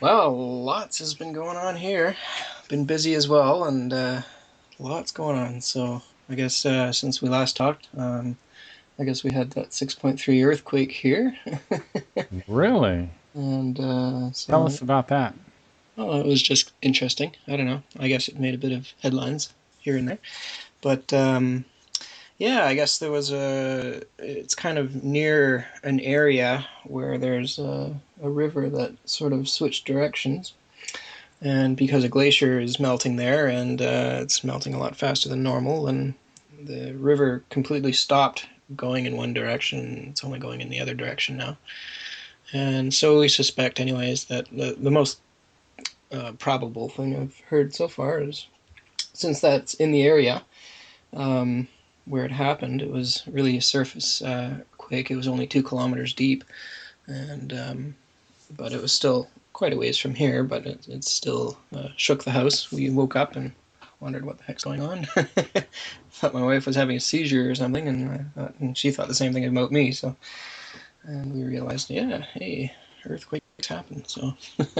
Well, lots has been going on here. Been busy as well, and lots going on. So I guess since we last talked, I guess we had that 6.3 earthquake here, Really? and Tell so us about that. oh, it was just interesting. I don't know. I guess it made a bit of headlines here and there, but yeah, I guess there was a. It's kind of near an area where there's a river that sort of switched directions. And because a glacier is melting there, and it's melting a lot faster than normal, and the river completely stopped going in one direction. It's only going in the other direction now. And so we suspect, anyways, that the most probable thing I've heard so far is since that's in the area where it happened, it was really a surface quake. It was only 2 kilometers deep, and but it was still quite a ways from here, but it still shook the house. We woke up and wondered what the heck's going on. Thought my wife was having a seizure or something, and she thought the same thing about me. So, and we realized, yeah, hey, earthquakes happen. So,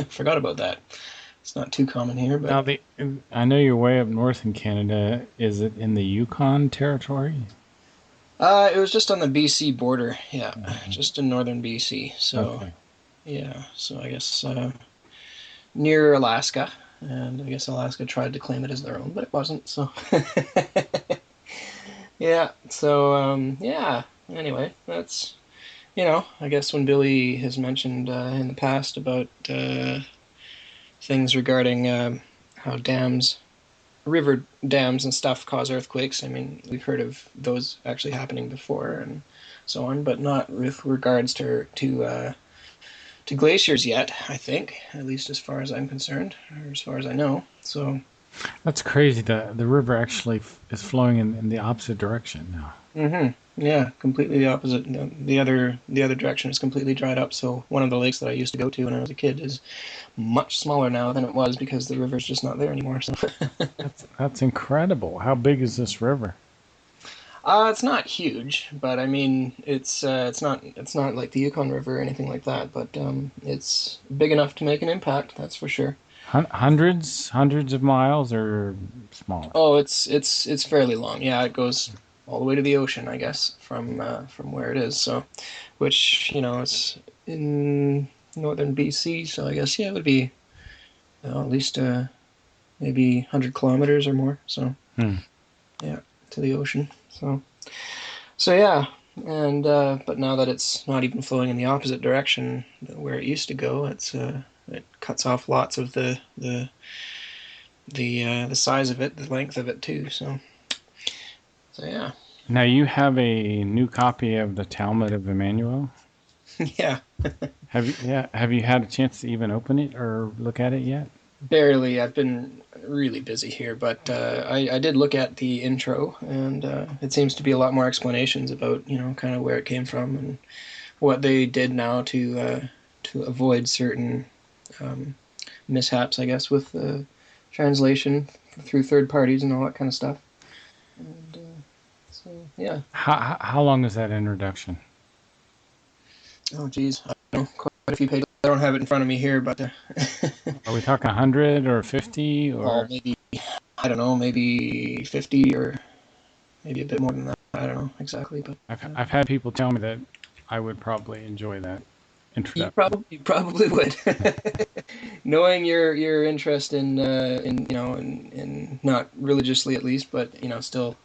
forgot about that. It's not too common here, but Now, I know you're way up north in Canada. Is it in the Yukon territory? it was just on the BC border. Yeah, Mhm. just in northern BC. So, Okay. yeah, so I guess near Alaska, and I guess Alaska tried to claim it as their own, but it wasn't. So yeah, so yeah. Anyway, that's I guess when Billy has mentioned in the past about things regarding how river dams and stuff cause earthquakes. I mean, we've heard of those actually happening before and so on, but not with regards to glaciers yet. I think, at least as far as I'm concerned, or as far as I know. So That's crazy. The river actually is flowing in the opposite direction now. Yeah, completely the opposite. The other direction is completely dried up. So one of the lakes that I used to go to when I was a kid is much smaller now than it was because the river's just not there anymore. So That's incredible. How big is this river? it's not huge, but I mean it's not like the Yukon River or anything like that. But it's big enough to make an impact. That's for sure. Hundreds of miles or smaller? Oh, it's fairly long. Yeah, it goes all the way to the ocean, I guess, from where it is. So, which it's in northern BC. So I guess yeah, it would be at least maybe 100 kilometers or more. So Hmm. yeah, to the ocean. So yeah, and but now that it's not even flowing in the opposite direction where it used to go, it cuts off lots of the size of it, the length of it too. So yeah, Now you have a new copy of the Talmud of Emmanuel. yeah. Have you had a chance to even open it or look at it yet? Barely. I've been really busy here, but I did look at the intro, and it seems to be a lot more explanations about kind of where it came from and what they did now to avoid certain um, mishaps, I guess, with the translation through third parties and all that kind of stuff. And so yeah. How long is that introduction? Oh geez, I don't know, quite a few pages. I don't have it in front of me here, but Are we talking 100 or 50 well, or maybe I don't know, maybe 50 or maybe a bit more than that. I don't know exactly, but I've had people tell me that I would probably enjoy that you introduction. probably would. Knowing your interest in not religiously at least, but still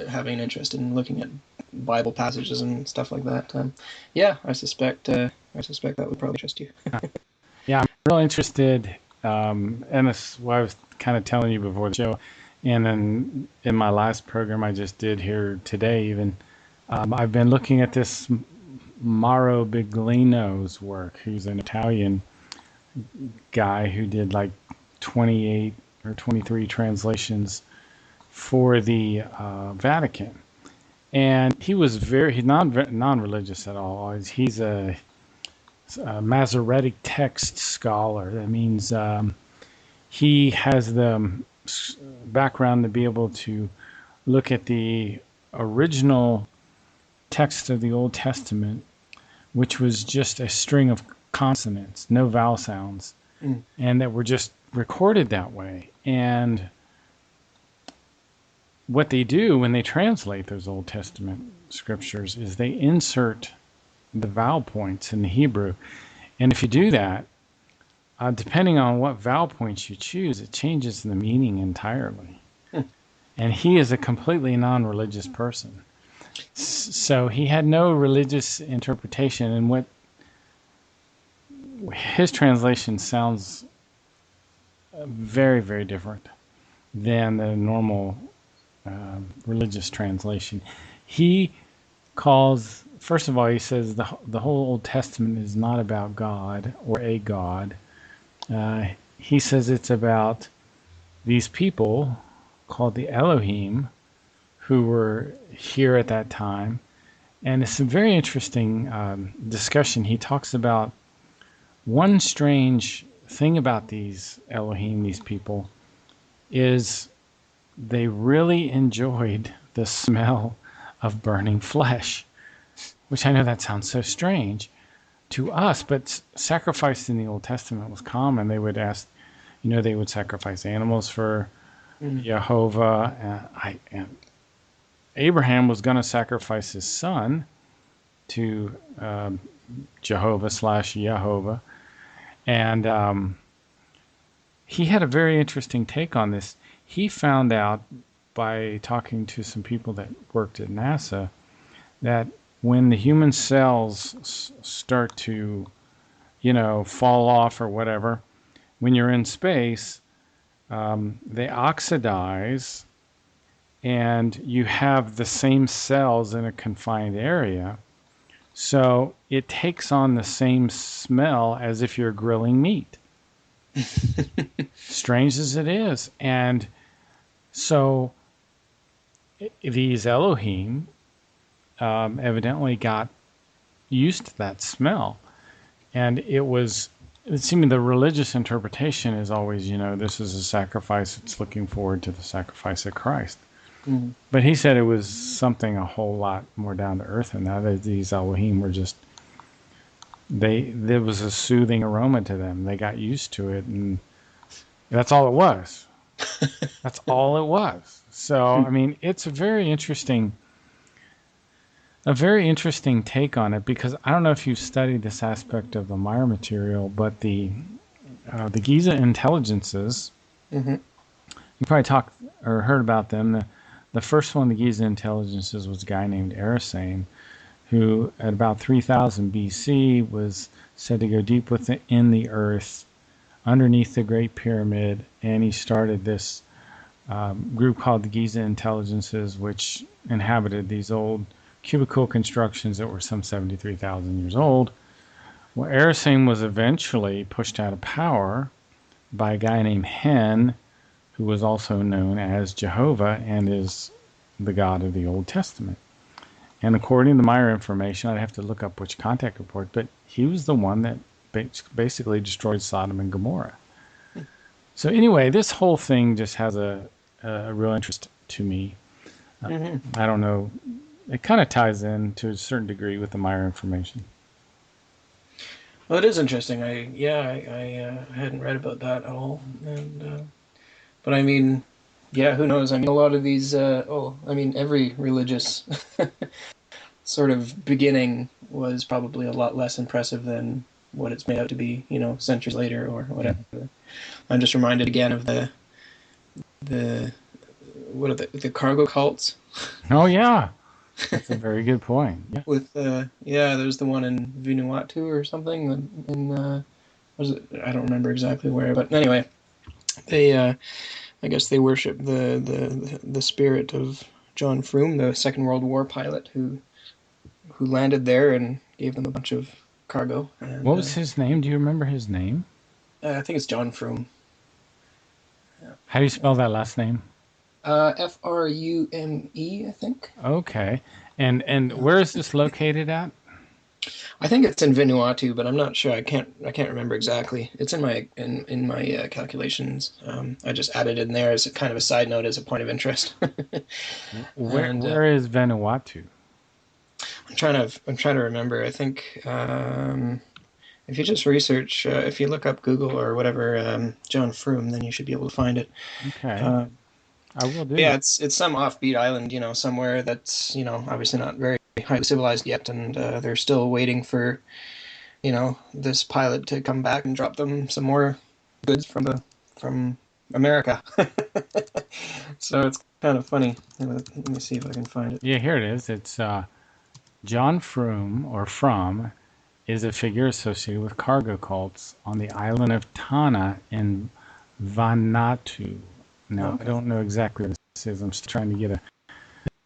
having an interest in looking at Bible passages and stuff like that. Yeah, I suspect that would probably interest you. Yeah, I'm real interested, and this is what I was kind of telling you before the show, and then in my last program I just did here today, even I've been looking at this Mauro Biglino's work, who's an Italian guy who did like 28 or 23 translations for the Vatican. And he's non-religious at all. He's a Masoretic text scholar. That means he has the background to be able to look at the original text of the Old Testament, which was just a string of consonants, no vowel sounds, Mm. and that were just recorded that way. And what they do when they translate those Old Testament scriptures is they insert the vowel points in the Hebrew. And if you do that, depending on what vowel points you choose, it changes the meaning entirely. Mm. And he is a completely non religious person. So he had no religious interpretation. And what his translation sounds very, very different than the normal religious translation. He calls, first of all, he says the whole Old Testament is not about God or a God. He says it's about these people called the Elohim who were here at that time. And it's a very interesting discussion. He talks about one strange thing about these Elohim, these people, is they really enjoyed the smell of burning flesh, which I know that sounds so strange to us, but sacrifice in the Old Testament was common. They would ask, they would sacrifice animals for Mm. Jehovah. And Abraham was going to sacrifice his son to Jehovah slash Jehovah. And he had a very interesting take on this. He found out by talking to some people that worked at NASA that when the human cells start to, fall off or whatever, when you're in space, they oxidize and you have the same cells in a confined area. So it takes on the same smell as if you're grilling meat. Strange as it is. And so these Elohim evidently got used to that smell. And it seemed the religious interpretation is always, this is a sacrifice. It's looking forward to the sacrifice of Christ. Mm. But he said it was something a whole lot more down to earth than that. These Elohim were just, there was a soothing aroma to them. They got used to it, and that's all it was. That's all it was. So, I mean, it's a very interesting take on it, because I don't know if you've studied this aspect of the Meier material, but the Giza intelligences, Mm-hmm. you probably talked or heard about them. The first one, the Giza intelligences, was a guy named Erisane, who at about 3000 BC was said to go deep within the earth, underneath the Great Pyramid, and he started this group called the Giza intelligences, which inhabited these old cubicle constructions that were some 73,000 years old. Well, Erisane was eventually pushed out of power by a guy named Hen, who was also known as Jehovah and is the God of the Old Testament. And according to Meier information, I'd have to look up which contact report, but he was the one that basically destroyed Sodom and Gomorrah. So anyway, this whole thing just has a real interest to me. Mm-hmm. I don't know. It kind of ties in to a certain degree with the Meier information. Well, it is interesting. I hadn't read about that at all, and but I mean, yeah, who knows? I mean, a lot of these. I mean, every religious sort of beginning was probably a lot less impressive than what it's made out to be. Centuries later or whatever. I'm just reminded again of the what are the cargo cults. Oh yeah, that's a very good point. Yeah. With there's the one in Vanuatu or something in was it? I don't remember exactly where, but anyway, they I guess they worship the spirit of John Frum, the Second World War pilot who landed there and gave them a bunch of cargo. And What was his name? Do you remember his name? I think it's John Frum. How do you spell that last name? Frume, I think. Okay. And where is this located at? I think it's in Vanuatu, but I'm not sure. I can't remember exactly. It's in my calculations. I just added it in there as a kind of a side note, as a point of interest. Where And where is Vanuatu? I'm trying to remember. I think If you just research, if you look up Google or whatever, John Frum, then you should be able to find it. Okay, Uh, I will do yeah, that. it's some offbeat island, somewhere that's obviously not very highly civilized yet, and they're still waiting for this pilot to come back and drop them some more goods from America. So it's kind of funny. Let me see if I can find it. Yeah, here it is. It's John Frum or Frum is a figure associated with cargo cults on the island of Tana in Vanuatu. Now, I Okay. don't know exactly what this is. I'm just trying to get a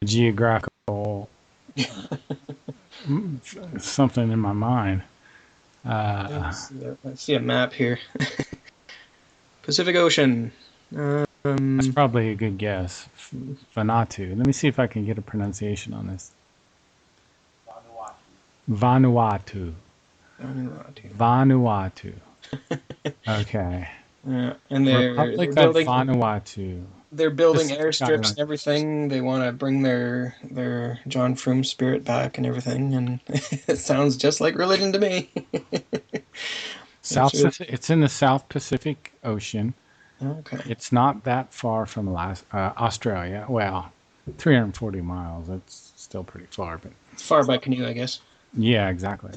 geographical something in my mind. Uh, I see a map here. Pacific Ocean. that's Um, probably a good guess. Vanuatu. Let me see if I can get a pronunciation on this. Vanuatu. Vanuatu. Vanuatu. Okay. Yeah, and they're Republic of building Vanuatu. Pacific airstrips and Island. everything. They want to bring their John Frum spirit back and everything, and it sounds just like religion to me. It's South. really It's in the South Pacific Ocean. okay. It's not that far from Australia. Well, 340 miles. That's still pretty far, but It's far by canoe, I guess. yeah, exactly.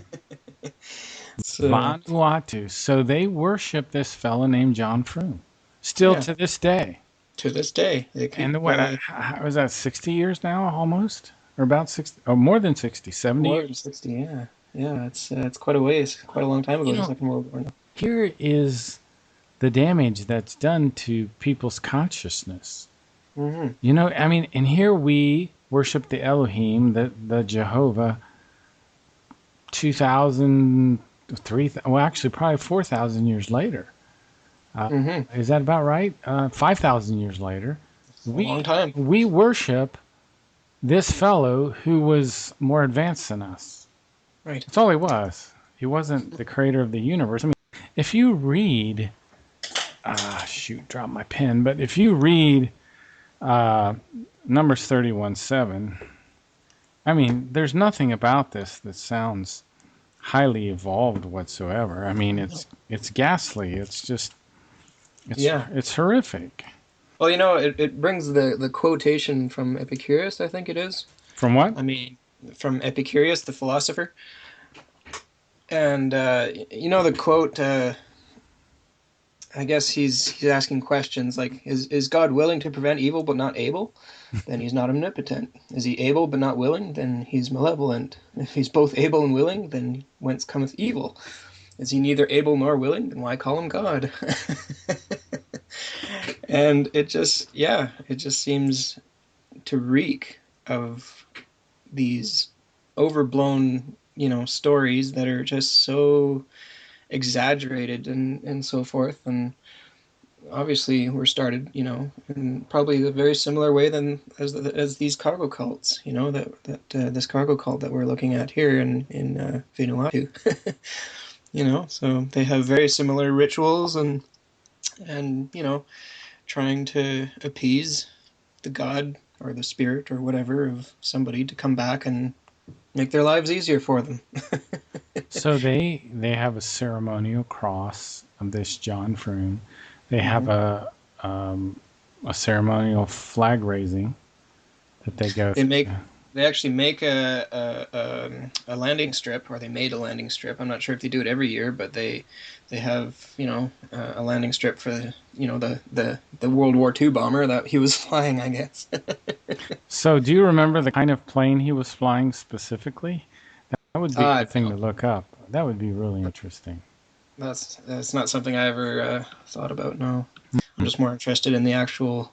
So Vanuatu. So they worship this fella named John Frum, still yeah, to this day. to this day they keep And what how was that 60 years now almost? Or about 60 or more than 60, 70 more than years. 60. Yeah, yeah. It's quite a ways, quite a long time ago You in the know, Second World War. Now. here is the damage that's done to people's consciousness. Mm-hmm. You know, I mean, and here we worship the Elohim, the Jehovah, 2,000, well, actually, probably 4,000 years later. Uh, Mm-hmm. is that about right? 5,000 years later, It's a long we time. we worship this fellow who was more advanced than us. Right. That's all he was. He wasn't the creator of the universe. I mean, if you read, shoot, drop my pen. But if you read uh, Numbers 31:7, I mean, there's nothing about this that sounds highly evolved whatsoever. I mean, it's ghastly. It's just Yeah. it's horrific. Well, it brings the quotation from Epicurus, I think it is. From what? I mean, from Epicurus, the philosopher. And the quote. I guess he's asking questions like, is God willing to prevent evil but not able? Then he's not omnipotent. Is he able but not willing? Then he's malevolent. If he's both able and willing, then whence cometh evil? Is he neither able nor willing? Then why call him God? And it just seems to reek of these overblown, stories that are just so exaggerated and so forth. And obviously were started, in probably a very similar way than as these cargo cults, that this cargo cult that we're looking at here in Vanuatu. So they have very similar rituals and trying to appease the god or the spirit or whatever of somebody to come back and make their lives easier for them. So they have a ceremonial cross of this John Froome. They have Hmm. a ceremonial flag raising that they go They through. make they actually make a landing strip, or they made a landing strip. I'm not sure if they do it every year, but they have a landing strip for the World War II bomber that he was flying, I guess. So do you remember the kind of plane he was flying specifically? That would be a good thing No, to look up. That would be really interesting. that's not something I ever thought about. No, I'm just more interested in the actual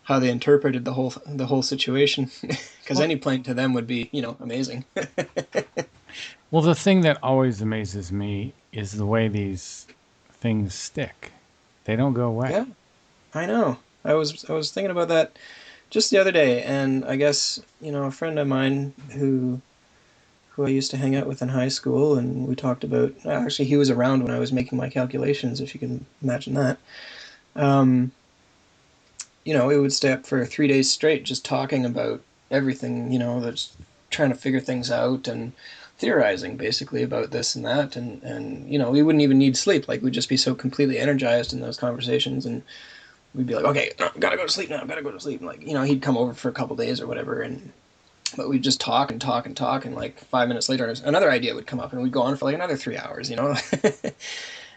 how they interpreted the whole situation, because Well, any plane to them would be amazing. well, the thing that always amazes me is the way these things stick. They don't go away. Yeah, I know. I was thinking about that just the other day, and I guess a friend of mine who I used to hang out with in high school, and we talked about. Actually, he was around when I was making my calculations, if you can imagine that. Um, we would stay up for 3 days straight just talking about everything. That's trying to figure things out and theorizing basically about this and that, and we wouldn't even need sleep. Like we'd just be so completely energized in those conversations, and we'd be like, okay, no, gotta go to sleep now, gotta go to sleep. And like he'd come over for a couple days or whatever, and but we'd just talk and talk and talk, and like 5 minutes later, another idea would come up, and we'd go on for like another 3 hours.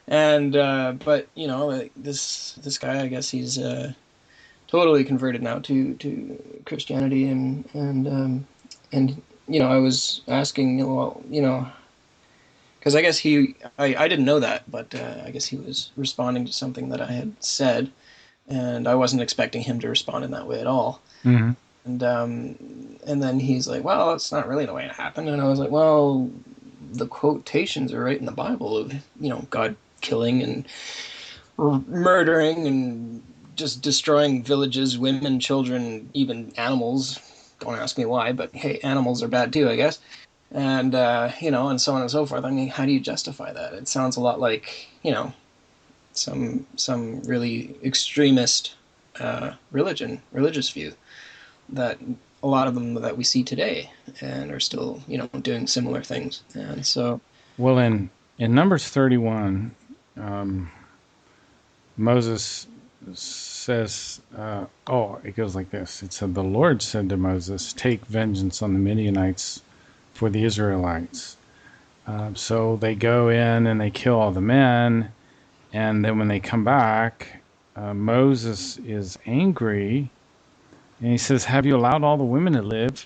And but like this guy, I guess he's totally converted now to Christianity, and I was asking, well, because I guess I didn't know that, but I guess he was responding to something that I had said, and I wasn't expecting him to respond in that way at all. Hmm. And then he's like, well, that's not really the way it happened. And I was like, well, the quotations are right in the Bible of God killing and murdering and just destroying villages, women, children, even animals. Don't ask me why, but hey, animals are bad too, I guess. And and so on and so forth. I mean, how do you justify that? It sounds a lot like some really extremist religious view that a lot of them that we see today and are still doing similar things. And so, Well, in Numbers 31, um, Moses says, it goes like this. It said, "The Lord said to Moses, 'Take vengeance on the Midianites for the Israelites.'" So they go in and they kill all the men, and then when they come back, Moses is angry, and he says, "Have you allowed all the women to live?"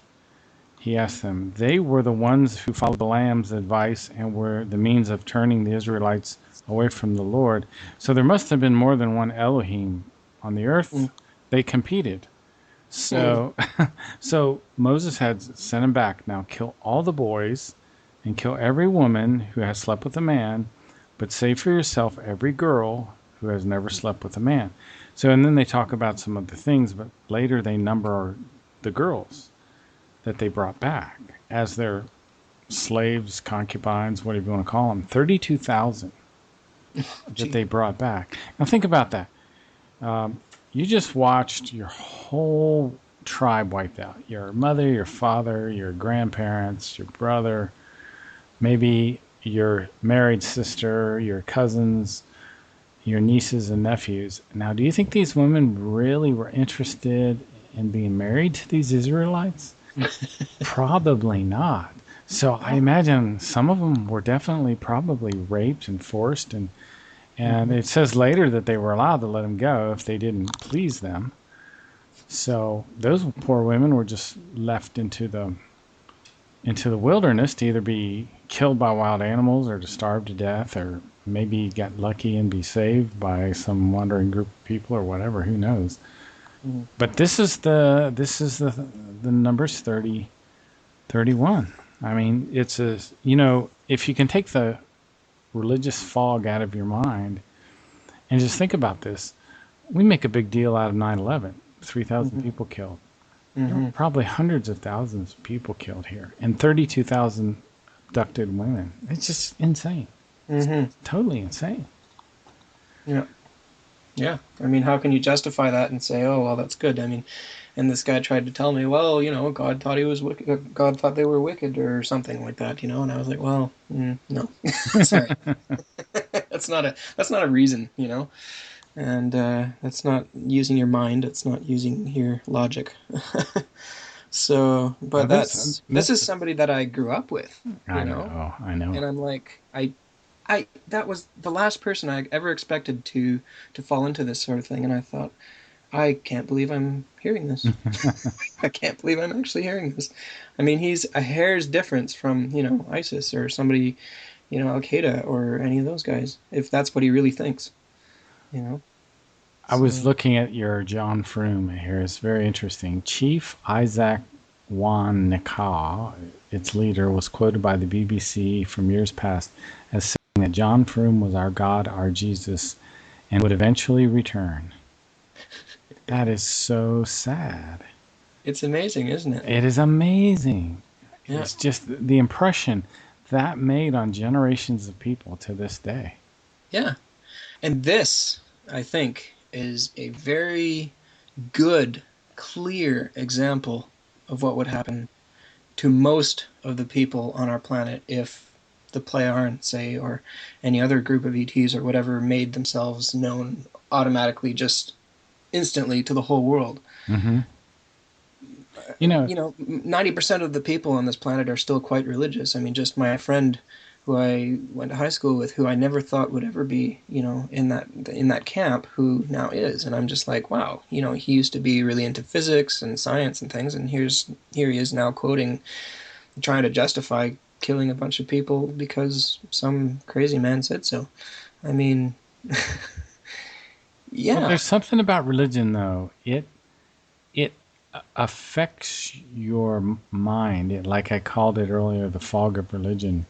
He asked them. They were the ones who followed Balaam's advice and were the means of turning the Israelites away from the Lord. So there must have been more than one Elohim on the earth. mm, They competed. mm, So, so Moses had sent him back. Now kill all the boys and kill every woman who has slept with a man, but save for yourself every girl who has never slept with a man. So, and then they talk about some other things, but later they number the girls that they brought back as their slaves, concubines, whatever you want to call them. 32,000 that gee, they brought back. Now think about that. Um, you just watched your whole tribe wiped out. Your mother, your father, your grandparents, your brother, maybe your married sister, your cousins, your nieces and nephews. Now, do you think these women really were interested in being married to these Israelites? Probably not. So I no, imagine some of them were definitely probably raped and forced, and mm-hmm. it says later that they were allowed to let them go if they didn't please them. So those poor women were just left into the wilderness to either be killed by wild animals or to starve to death, or maybe get lucky and be saved by some wandering group of people or whatever. Who knows? Mm-hmm. But this is the Numbers 30:31. I mean, it's if you can take the religious fog out of your mind and just think about this, we make a big deal out of 9/11, 3,000 Mm-hmm. people killed. There were Mm-hmm. probably hundreds of thousands of people killed here, and 32,000 abducted women. It's just insane. It's Mm-hmm. totally insane. Yeah. Yeah. I mean, how can you justify that and say, oh, well, that's good? I mean, and this guy tried to tell me, well, God thought he was wicked. God thought they were wicked or something like that, and I was like, well, no, sorry. That's not a reason. And that's not using your mind. It's not using your logic. So, Well, but this this is this somebody that I grew up with, I know, I know. and I'm like, I that was the last person I ever expected to fall into this sort of thing, and I thought, I can't believe I'm hearing this. I can't believe I'm actually hearing this. I mean, he's a hair's difference from ISIS or somebody, Al Qaeda or any of those guys, if that's what he really thinks, you know. I was So. looking at your John Frum here. It's very interesting. Chief Isaac Wan Nikah, its leader, was quoted by the BBC from years past as saying that John Frum was our God, our Jesus, and would eventually return. That is so sad. It's amazing, isn't it? It is amazing. Yeah. It's just the impression that made on generations of people to this day. Yeah. And this, I think, is a very good, clear example of what would happen to most of the people on our planet if the Pleiaren, say, or any other group of ETs or whatever made themselves known automatically, just instantly to the whole world. Hmm. You know, 90% of the people on this planet are still quite religious. I mean, just my friend who I went to high school with, who I never thought would ever be, in that camp, who now is. And I'm just like, wow, he used to be really into physics and science and things, and here he is now quoting, trying to justify killing a bunch of people because some crazy man said so. I mean, well, yeah. there's something about religion, though. It affects your mind. Like I called it earlier, the fog of religion.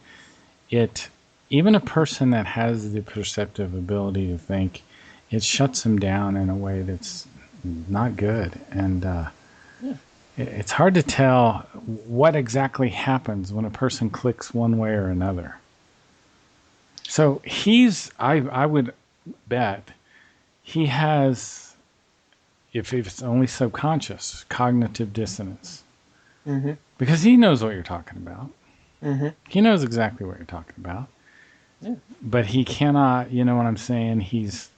It Even a person that has the perceptive ability to think, it shuts them down in a way that's not good. And Yeah. it's hard to tell what exactly happens when a person clicks one way or another. So I would bet he has, if it's only subconscious, cognitive dissonance. Mm-hmm. Because he knows what you're talking about. Mm-hmm. He knows exactly what you're talking about. Yeah. But he cannot, you know what I'm saying? It's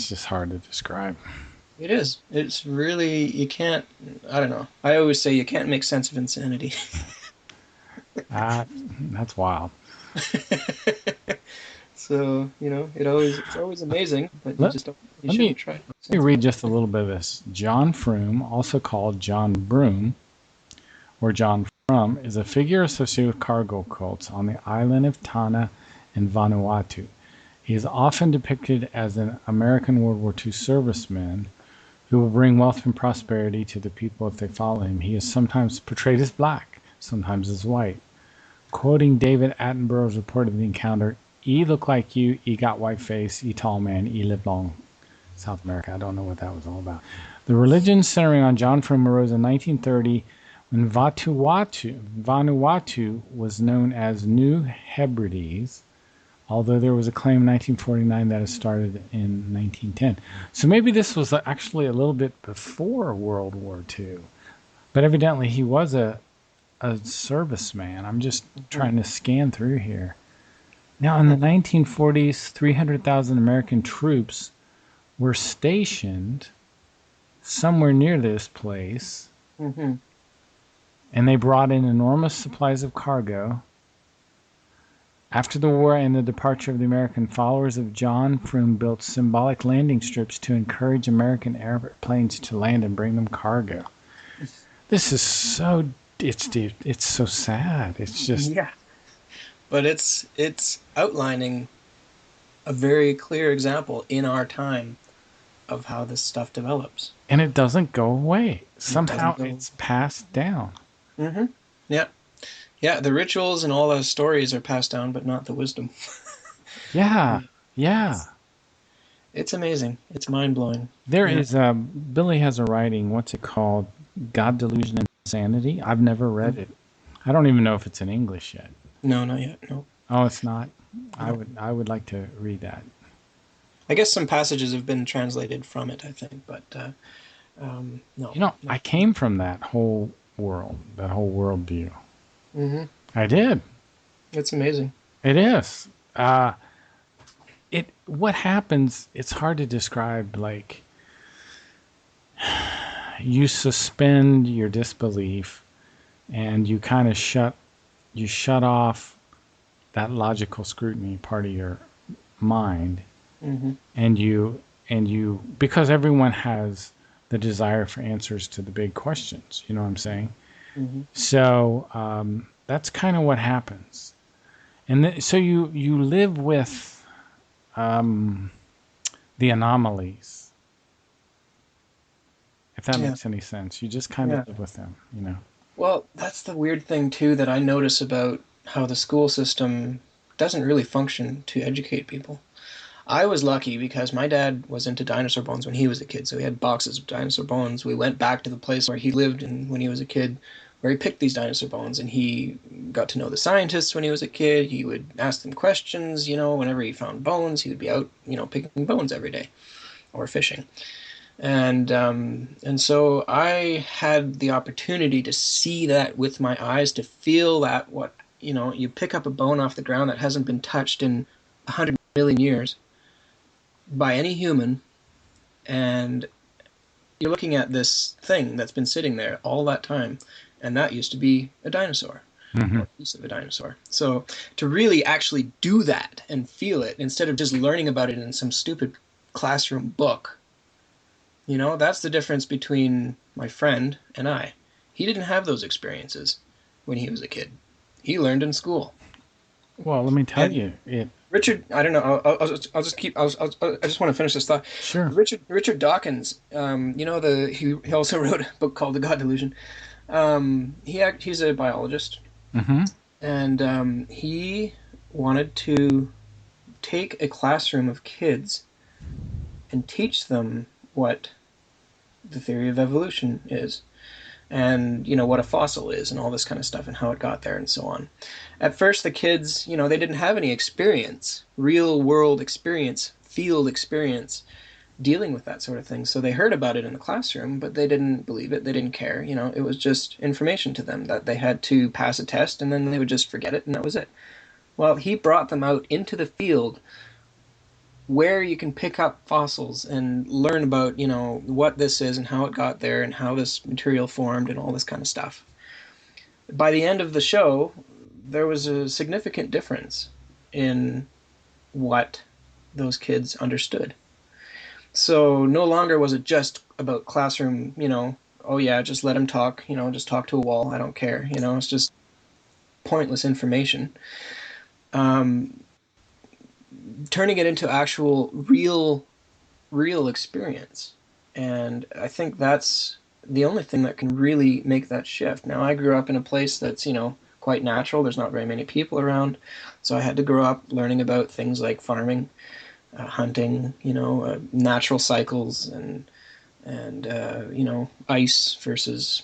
just hard to describe. It is. It's really, you can't, I don't know. I always say you can't make sense of insanity. Ah, that's wild. So, it's always amazing, but Let, you let me shouldn't try to make let me sense of read it. just a little bit of this. John Frum, also called John Broom or John Frum, is a figure associated with cargo cults on the island of Tanna in Vanuatu. He is often depicted as an American World War II serviceman who will bring wealth and prosperity to the people if they follow him. He is sometimes portrayed as black, sometimes as white. Quoting David Attenborough's report of the encounter, "E look like you, E got white face, E tall man, E live long." South America. I don't know what that was all about. The religion centering on John Frum arose in 1930 when Vanuatu was known as New Hebrides, although there was a claim in 1949 that it started in 1910. So maybe this was actually a little bit before World War II. But evidently he was a serviceman. I'm just Mhm. trying to scan through here. Now, in the 1940s, 300,000 American troops were stationed somewhere near this place, Mhm. and they brought in enormous supplies of cargo. After the war and the departure of the American followers of John, Frum built symbolic landing strips to encourage American airplanes to land and bring them cargo. This is so it's so sad. It's just Yeah. But it's outlining a very clear example in our time of how this stuff develops. and it doesn't go away. It doesn't Somehow go. it's passed down. Mm-hmm. Yeah. Yeah, the rituals and all those stories are passed down, but not the wisdom. Yeah. Yeah. Yeah. It's it's amazing. It's mind blowing. There Yeah. is Billy has a writing, what's it called? God, Delusion, and Insanity. I've never read it. I don't even know if it's in English yet. No, not yet. No, Oh, it's not. no. I would like to read that. I guess some passages have been translated from it, I think, but no, You know, I not. came from that whole world, that whole worldview. Mm-hmm. I did. It's amazing. It is. It what happens? It's hard to describe. Like you suspend your disbelief, and you kind of shut off that logical scrutiny part of your mind, Mm-hmm. and you because everyone has the desire for answers to the big questions. You know what I'm saying? Mm-hmm. So that's kind of what happens, and so you live with um, the anomalies, if that Yeah. makes any sense. You just kind of Yeah. live with them, you know. Well, that's the weird thing too that I notice about how the school system doesn't really function to educate people. I was lucky because my dad was into dinosaur bones when he was a kid, so he had boxes of dinosaur bones. We went back to the place where he lived and when he was a kid, where he picked these dinosaur bones, and he got to know the scientists when he was a kid. He would ask them questions, whenever he found bones, he would be out, picking bones every day or fishing. And so I had the opportunity to see that with my eyes, to feel that, what, you pick up a bone off the ground that hasn't been touched in 100 million years by any human, and you're looking at this thing that's been sitting there all that time, and that used to be a dinosaur, Hmm. or a piece of a dinosaur. So to really actually do that and feel it, instead of just learning about it in some stupid classroom book, that's the difference between my friend and I. He didn't have those experiences when he was a kid. He learned in school. Well, let me tell And you, it Richard, I don't know. I'll just keep. I just want to finish this thought. sure. Richard Dawkins. He also wrote a book called The God Delusion. He's a biologist, Hmm. and he wanted to take a classroom of kids and teach them what the theory of evolution is, and what a fossil is, and all this kind of stuff, and how it got there, and so on. At first, the kids, they didn't have any experience, real world experience, field experience, dealing with that sort of thing. So they heard about it in the classroom, but they didn't believe it. They didn't care. It was just information to them that they had to pass a test, and then they would just forget it, and that was it. Well, he brought them out into the field where you can pick up fossils and learn about, what this is and how it got there and how this material formed and all this kind of stuff. By the end of the show, there was a significant difference in what those kids understood. So no longer was it just about classroom, oh yeah, just let him talk, just talk to a wall, I don't care, it's just pointless information. Um, Turning it into actual, real experience. And I think that's the only thing that can really make that shift. Now, I grew up in a place that's, quite natural. There's not very many people around. So I had to grow up learning about things like farming, hunting, natural cycles, and ice versus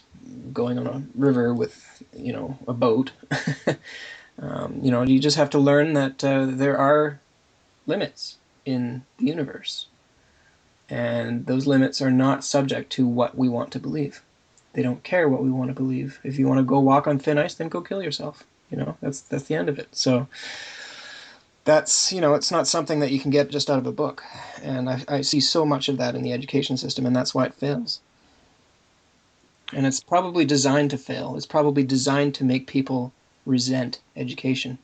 going on a river with, a boat. You just have to learn that there are limits in the universe, and those limits are not subject to what we want to believe. They don't care what we want to believe. If you want to go walk on thin ice, then go kill yourself. That's the end of it. So that's, it's not something that you can get just out of a book. And I see so much of that in the education system, and that's why it fails. And it's probably designed to fail. It's probably designed to make people resent education,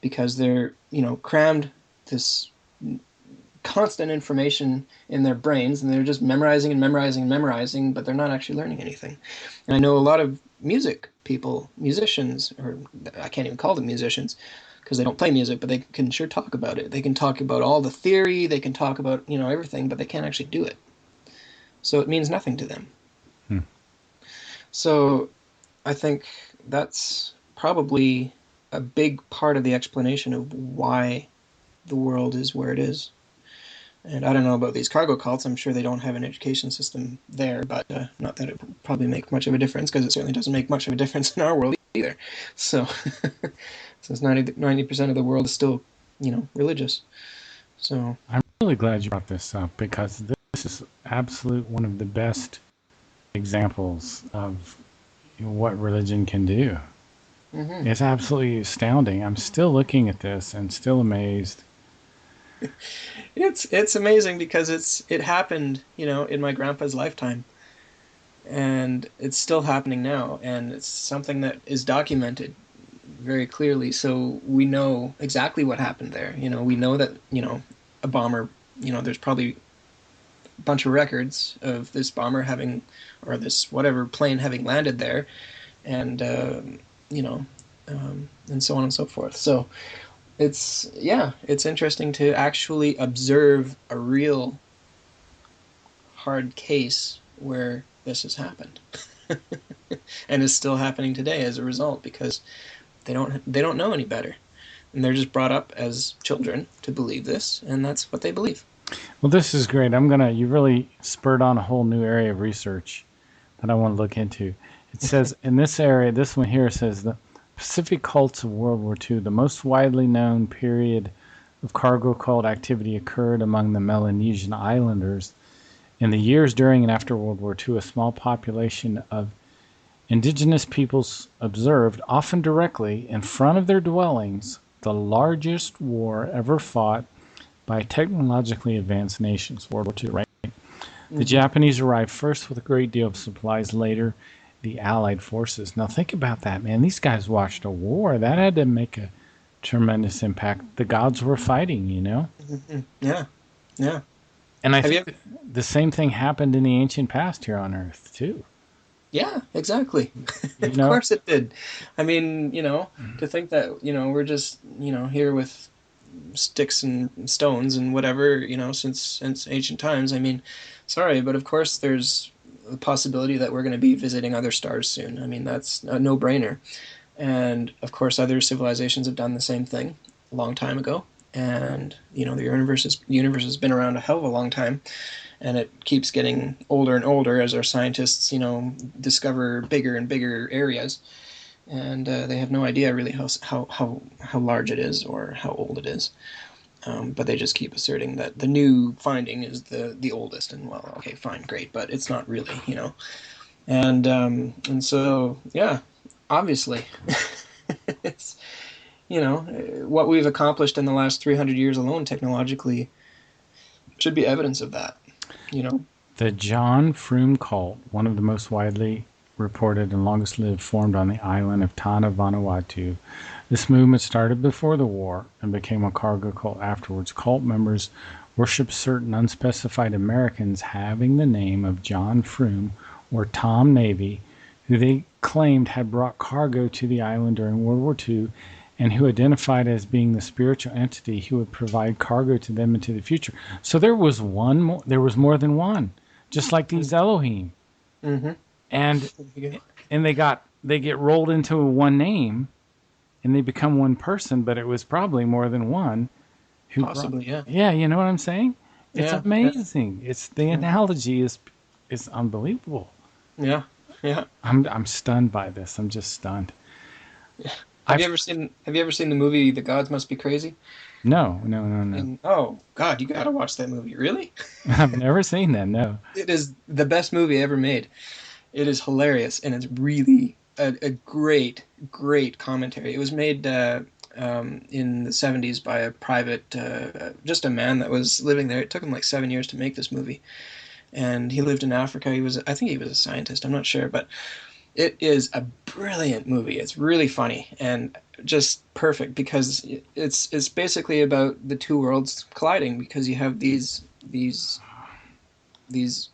because they're, crammed this constant information in their brains, and they're just memorizing and memorizing and memorizing, but they're not actually learning anything. And I know a lot of musicians, or I can't even call them musicians because they don't play music, but they can sure talk about it. They can talk about all the theory, they can talk about, everything, but they can't actually do it. So it means nothing to them. Hmm. So I think that's probably a big part of the explanation of why the world is where it is. And I don't know about these cargo cults. I'm sure they don't have an education system there, but not that it would probably make much of a difference, because it certainly doesn't make much of a difference in our world either. So, since 90% of the world is still, religious. So, I'm really glad you brought this up because this is absolute one of the best examples of what religion can do. hmm It's absolutely astounding. I'm still looking at this and still amazed. it's amazing, because it happened, in my grandpa's lifetime, and it's still happening now, and it's something that is documented very clearly, so we know exactly what happened there. We know that, a bomber, there's probably a bunch of records of this bomber having, or this whatever plane having landed there, and you know, and so on and so forth. So it's interesting to actually observe a real hard case where this has happened, and is still happening today as a result, because they don't know any better, and they're just brought up as children to believe this, and that's what they believe. Well, this is great. You really spurred on a whole new area of research that I want to look into. It says in this area, this one here says the Pacific cults of World War II, the most widely known period of cargo cult activity occurred among the Melanesian islanders In the years during and after World War II, a small population of indigenous peoples observed, often directly in front of their dwellings, the largest war ever fought by technologically advanced nations, World War II, right? The Hmm. Japanese arrived first with a great deal of supplies, later the Allied forces. Now think about that, man. These guys watched a war. That had to make a tremendous impact. The gods were fighting, you know? Hmm. Yeah, yeah. And I Have you think ever? the same thing happened in the ancient past here on Earth, too. Yeah, exactly. You Of know? course it did. I mean, to think that, we're just, here with sticks and stones and whatever, since ancient times. I mean, sorry, but of course there's the possibility that we're going to be visiting other stars soon. I mean, that's a no-brainer. And of course, other civilizations have done the same thing a long time ago. And the universe has been around a hell of a long time, and it keeps getting older and older as our scientists, discover bigger and bigger areas. And they have no idea really how large it is or how old it is. But they just keep asserting that the new finding is the oldest, and well, okay, fine, great, but it's not really. And so yeah, obviously, it's what we've accomplished in the last 300 years alone technologically should be evidence of that. You know. The John Frum cult, one of the most widely reported and longest lived, formed on the island of Tanna Vanuatu. This movement started before the war and became a cargo cult afterwards. Cult members worship certain unspecified Americans having the name of John Frum or Tom Navy, who they claimed had brought cargo to the island during World War II and who identified as being the spiritual entity who would provide cargo to them into the future. So there was more than one, just like these Elohim. Mm-hmm. And There you go. they get rolled into one name and they become one person, but it was probably more than one who brought. Possibly, yeah. Yeah, you know what I'm saying? It's Yeah, yeah, amazing. It's the yeah, analogy is unbelievable. yeah, yeah. I'm stunned by this. I'm just stunned. I've Have you ever seen the movie The Gods Must Be Crazy? no, no, no, no. And oh God, you gotta watch that movie. Really? I've never seen that. No. It is the best movie ever made. It is hilarious, and it's really a great, great commentary. It was made in the '70s by a private, just a man that was living there. It took him like 7 years to make this movie, and he lived in Africa. I think he was a scientist. I'm not sure, but it is a brilliant movie. It's really funny and just perfect because it's basically about the two worlds colliding because you have these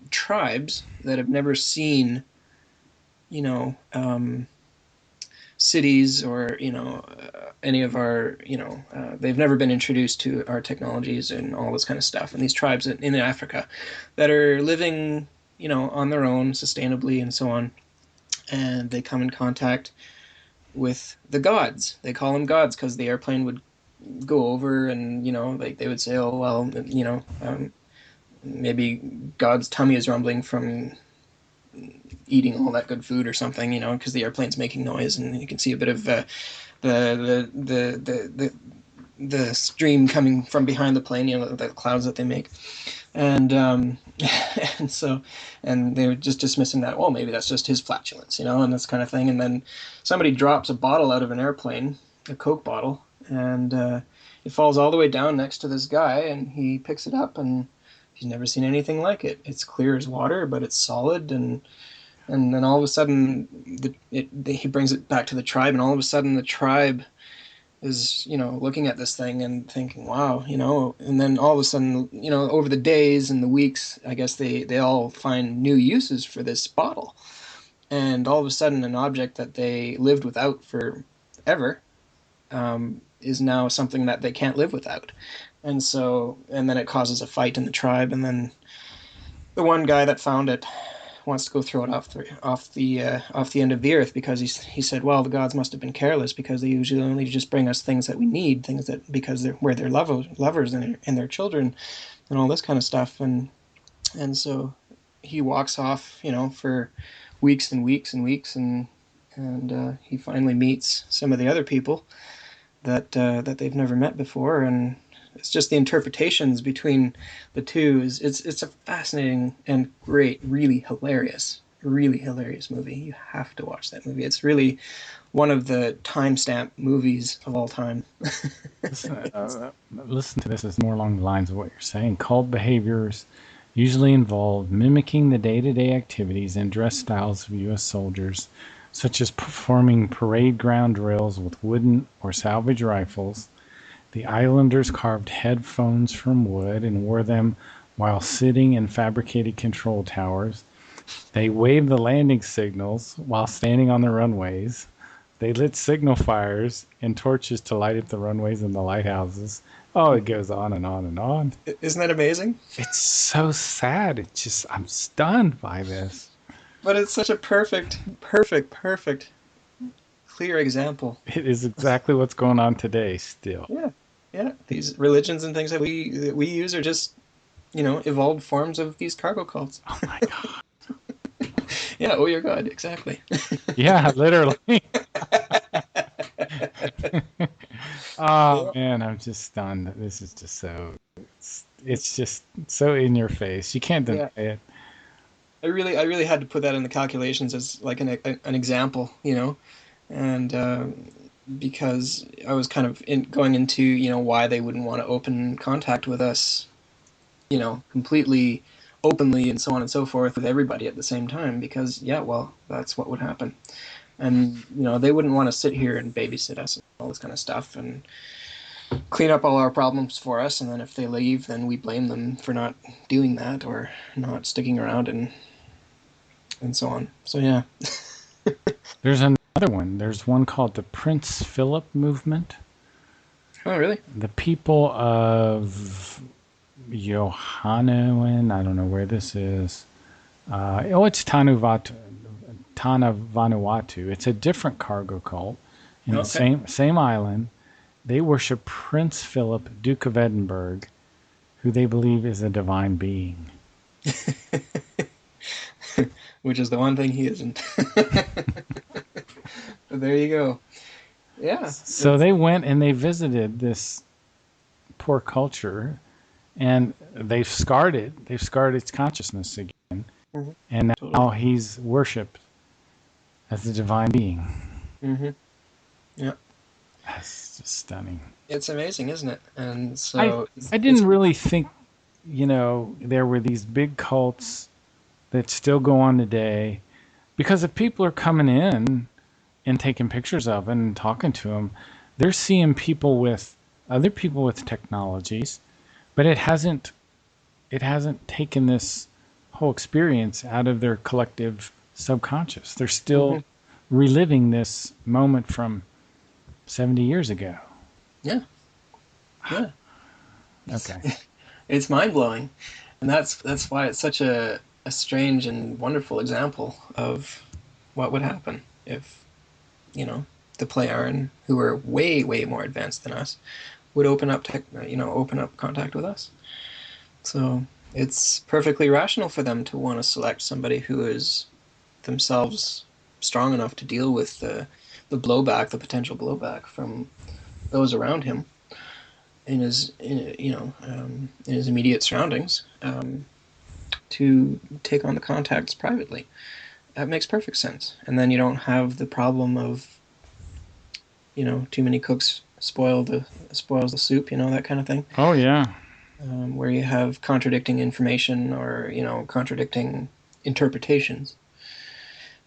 tribes that have never seen, you know, cities or any of our they've never been introduced to our technologies and all this kind of stuff. And these tribes in Africa that are living on their own sustainably and so on, and they come in contact with the gods. They call them gods because the airplane would go over, and like they would say, oh well, maybe God's tummy is rumbling from eating all that good food or something, because the airplane's making noise, and you can see a bit of the stream coming from behind the plane, the clouds that they make, and and so they were just dismissing that. Well, maybe that's just his flatulence, and this kind of thing. And then somebody drops a bottle out of an airplane, a Coke bottle, and it falls all the way down next to this guy, and he picks it up, and he's never seen anything like it. It's clear as water, but it's solid, and then all of a sudden, he brings it back to the tribe, and all of a sudden, the tribe is looking at this thing and thinking, wow, and then all of a sudden, over the days and the weeks, I guess they all find new uses for this bottle, and all of a sudden, an object that they lived without forever is now something that they can't live without, and then it causes a fight in the tribe, and then the one guy that found it wants to go throw it off the end of the earth because he said, well, the gods must have been careless because they usually only just bring us things that we need, things that because we're their lovers and their children and all this kind of stuff, and so he walks off, for weeks and weeks and weeks, and he finally meets some of the other people that they've never met before, and it's just the interpretations between the two is it's a fascinating and great, really hilarious movie. You have to watch that movie. It's really one of the timestamp movies of all time. Listen, listen to this. It's more along the lines of what you're saying. Cult behaviors usually involve mimicking the day-to-day activities and dress styles of U.S. soldiers, such as performing parade ground drills with wooden or salvage rifles. The islanders carved headphones from wood and wore them while sitting in fabricated control towers. They waved the landing signals while standing on the runways. They lit signal fires and torches to light up the runways and the lighthouses. Oh, it goes on and on and on. Isn't that amazing? It's so sad. It's just, I'm stunned by this. But it's such a perfect, clear example. It is exactly what's going on today still. Yeah, yeah. These religions and things that we use are just, evolved forms of these cargo cults. Oh my God. Yeah, oh, you're God, exactly. Yeah, literally. Oh Yeah. man, I'm just stunned. This is just so, it's just so in your face. You can't deny Yeah. it. I really had to put that in the calculations as like an example, and because I was kind of going into, why they wouldn't want to open contact with us, completely openly and so on and so forth with everybody at the same time, because yeah, well, that's what would happen. And they wouldn't want to sit here and babysit us and all this kind of stuff and clean up all our problems for us, and then if they leave, then we blame them for not doing that or not sticking around and so on. So yeah. There's another one. There's one called the Prince Philip movement. Oh really? The people of Johanninen, I don't know where this is. It's Tanavanuatu. It's a different cargo cult in the Okay. same island. They worship Prince Philip, Duke of Edinburgh, who they believe is a divine being. Which is the one thing he isn't. But there you go. Yeah. So they went and they visited this poor culture, and they've scarred it. They've scarred its consciousness again, Hmm. and Totally. now he's worshipped as a divine being. Hmm. Yeah. That's just stunning. It's amazing, isn't it? And I so I it's didn't really think, there were these big cults that still go on today, because if people are coming in and taking pictures of it and talking to them, they're seeing people with other people with technologies, but it hasn't taken this whole experience out of their collective subconscious. They're hmm still reliving this moment from 70 years ago. yeah, yeah. Okay. It's mind blowing, and that's why it's such a strange and wonderful example of what would happen if you know the Playaran, who are way more advanced than us, would open up contact with us. So it's perfectly rational for them to want to select somebody who is themselves strong enough to deal with the blowback, the potential blowback from those around him in his immediate surroundings, to take on the contacts privately. That makes perfect sense. And then you don't have the problem of too many cooks spoils the soup, that kind of thing, Oh yeah. where you have contradicting information or contradicting interpretations.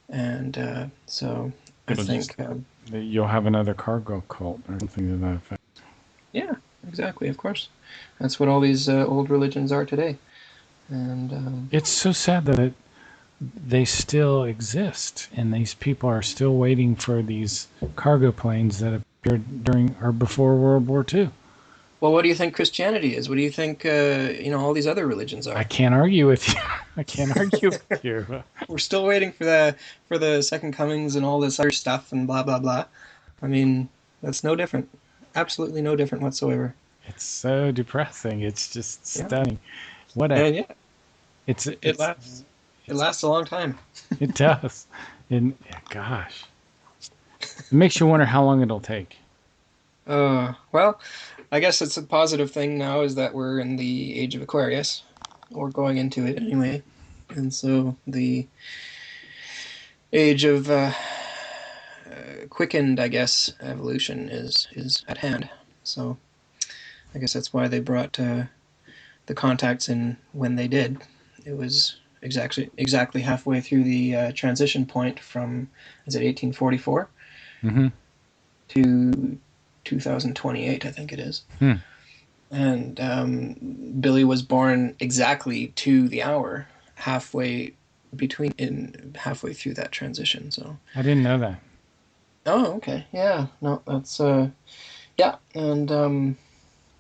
And so I It'll just think, you'll have another cargo cult or something to that effect. yeah, exactly, of course. That's what all these old religions are today. And It's so sad that they still exist, and these people are still waiting for these cargo planes that appeared during or before World War II. well, what do you think Christianity is? What do you think all these other religions I are? can't argue with you. I can't argue with you. We're still waiting for the second comings and all this other stuff and blah blah blah. I mean, that's no different. Absolutely no different whatsoever. It's so depressing. It's just Yeah, stunning. What a and yeah, it's it it's lasts. It it's lasts a long time. it does. And yeah, gosh, it makes you wonder how long it'll take. Well, I guess it's a positive thing now is that we're in the age of Aquarius, or going into it anyway, and so the age of quickened, I guess, evolution is at hand. So I guess that's why they brought the contacts in when they did. It was exactly halfway through the transition point from, is it 1844 Mm-hmm. to 2028, I think it is. Hmm. And Billy was born exactly to the hour, halfway through that transition. So, I didn't know that. oh, okay, yeah, no, that's yeah, and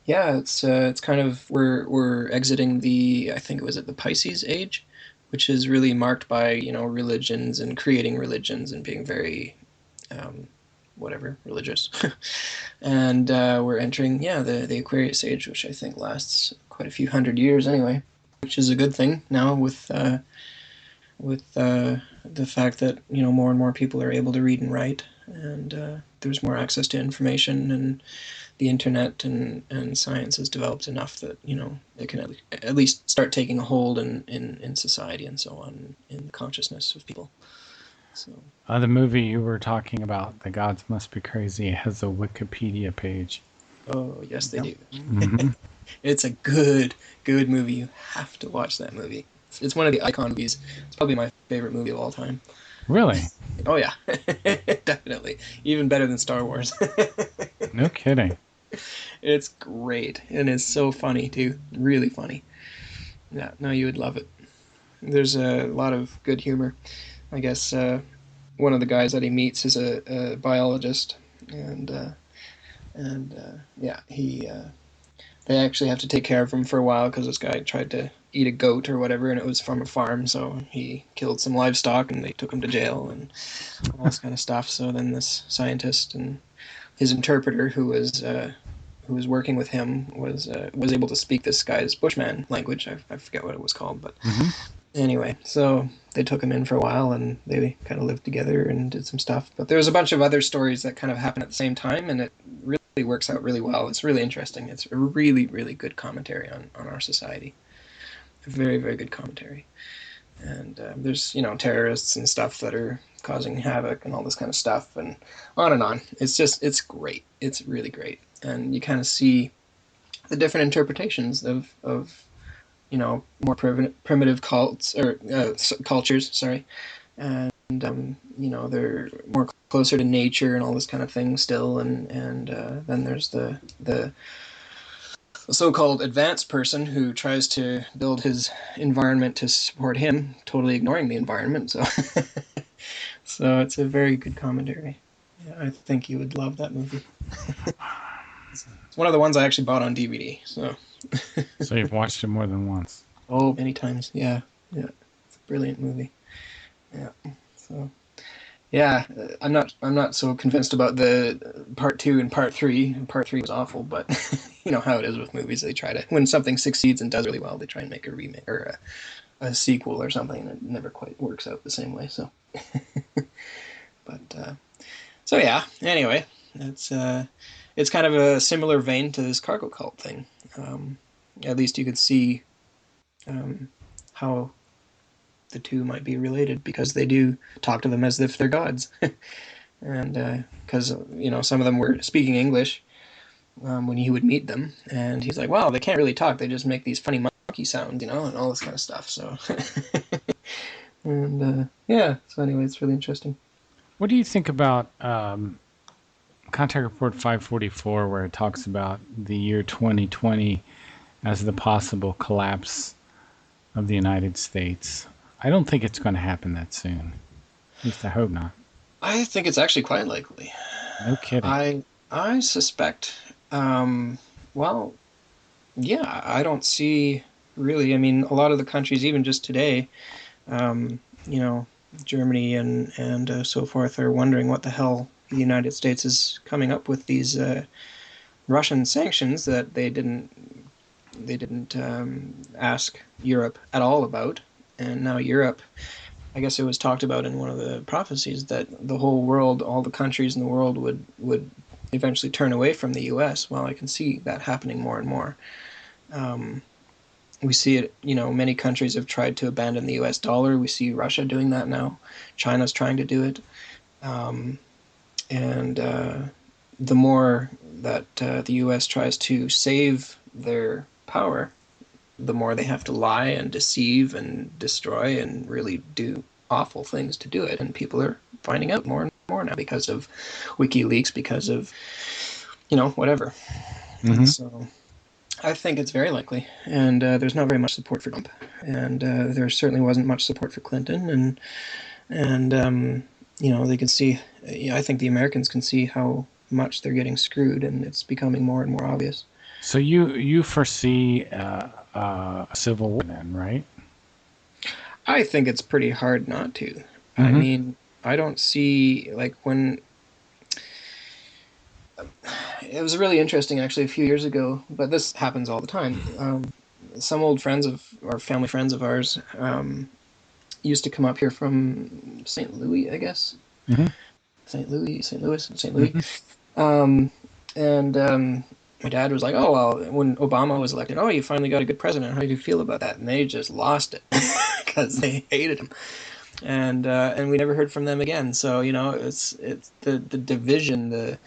yeah, it's kind of we're exiting the, I think it was at the Pisces age, which is really marked by, religions and creating religions and being very um, whatever religious, and we're entering, yeah, the Aquarius age, which I think lasts quite a few hundred years anyway, which is a good thing now with the fact that more and more people are able to read and write, and there's more access to information, and the internet and science has developed enough that it can at least start taking a hold in society and so on, in the consciousness of people. So, The movie you were talking about, The Gods Must Be Crazy, has a Wikipedia page. oh yes, they Yep. do. Hmm. It's a good movie. You have to watch that movie. It's one of the icon movies. It's probably my favorite movie of all time. Really? Oh yeah, definitely. Even better than Star Wars. No kidding. It's great, and it's so funny too. Really funny. Yeah, no, you would love it. There's a lot of good humor. I guess one of the guys that he meets is a biologist, and yeah, they actually have to take care of him for a while because this guy tried to eat a goat or whatever, and it was from a farm, so he killed some livestock, and they took him to jail and all this kind of stuff. So then this scientist and his interpreter, who was working with him, was able to speak this guy's Bushman language. I forget what it was called, but Hmm. anyway, so they took him in for a while, and they kind of lived together and did some stuff. But there's a bunch of other stories that kind of happen at the same time, and it really works out really well. It's really interesting. It's a really, really good commentary on our society. A very, very good commentary. And there's terrorists and stuff that are causing havoc and all this kind of stuff, and on and on. It's great. It's really great, and you kind of see the different interpretations of more primitive cults or cultures. Sorry, and they're more closer to nature and all this kind of thing still, and then there's the so-called advanced person who tries to build his environment to support him, totally ignoring the environment. So, so it's a very good commentary. Yeah, I think you would love that movie. It's one of the ones I actually bought on DVD. So, So you've watched it more than once. oh, many times. Yeah, yeah, it's a brilliant movie. Yeah. So, yeah, I'm not so convinced about the part two and part three. Part three was awful, but you know how it is with movies. They try to, when something succeeds and does really well, they try and make a remake or a sequel or something, and it never quite works out the same way. So, but so yeah. Anyway, it's kind of a similar vein to this cargo cult thing. Um, at least you could see how the two might be related because they do talk to them as if they're gods. And because some of them were speaking English when he would meet them, and he's like, "Wow, they can't really talk; they just make these funny monkey sounds, and all this kind of stuff." So, and yeah, so anyway, it's really interesting. What do you think about Contact Report 544, where it talks about the year 2020 as the possible collapse of the United States? I don't think it's going to happen that soon. At least I hope not. I think it's actually quite likely. No kidding. I suspect. Um, well, yeah, I don't see really. I mean, a lot of the countries, even just today, um, you know, Germany and so forth, are wondering what the hell the United States is coming up with these Russian sanctions that they didn't ask Europe at all about, and now Europe. I guess it was talked about in one of the prophecies that the whole world, all the countries in the world, would eventually turn away from the U.S. Well, I can see that happening more and more. Um, we see it, many countries have tried to abandon the US dollar. We see Russia doing that now. China's trying to do it. Um, and the more that the US tries to save their power, the more they have to lie and deceive and destroy and really do awful things to do it. And people are finding out more and more now because of WikiLeaks, because of, whatever. And Hmm. so I think it's very likely, and there's not very much support for Trump, and there certainly wasn't much support for Clinton, and they can see. I think the Americans can see how much they're getting screwed, and it's becoming more and more obvious. So you foresee a civil war then, right? I think it's pretty hard not to. I Hmm. mean, I don't see like when it was really interesting actually a few years ago, but this happens all the time. Some old friends of or family friends of ours used to come up here from St. Louis, I guess. Hmm. St. Louis. Hmm. Um, and my dad was like, "Oh well," when Obama was elected, "Oh, you finally got a good president. How do you feel about that?" And they just lost it because they hated him, and we never heard from them again. So it's the division, the